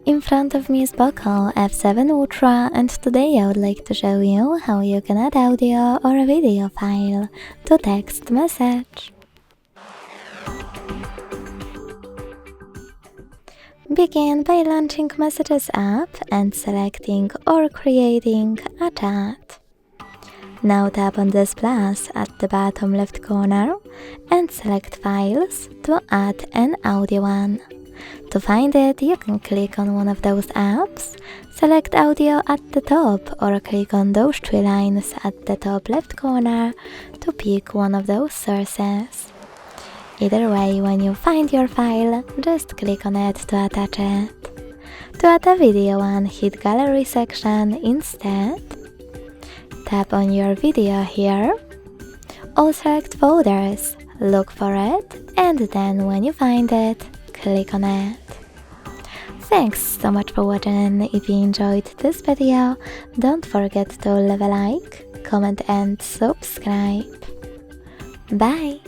In front of me is Poco F7 Ultra, and today I would like to show you how you can add audio or a video file to text message. Begin by launching Messages app and selecting or creating a chat. Now tap on this plus at the bottom left corner and select Files to add an audio one. To find it, you can click on one of those apps, select audio at the top, or click on those three lines at the top left corner to pick one of those sources. Either way, when you find your file, just click on it to attach it. To add a video one, hit Gallery section instead. Tap on your video here, or select Folders, look for it, and then when you find it, click on it. Thanks so much for watching. If you enjoyed this video, don't forget to leave a like, comment and subscribe. Bye!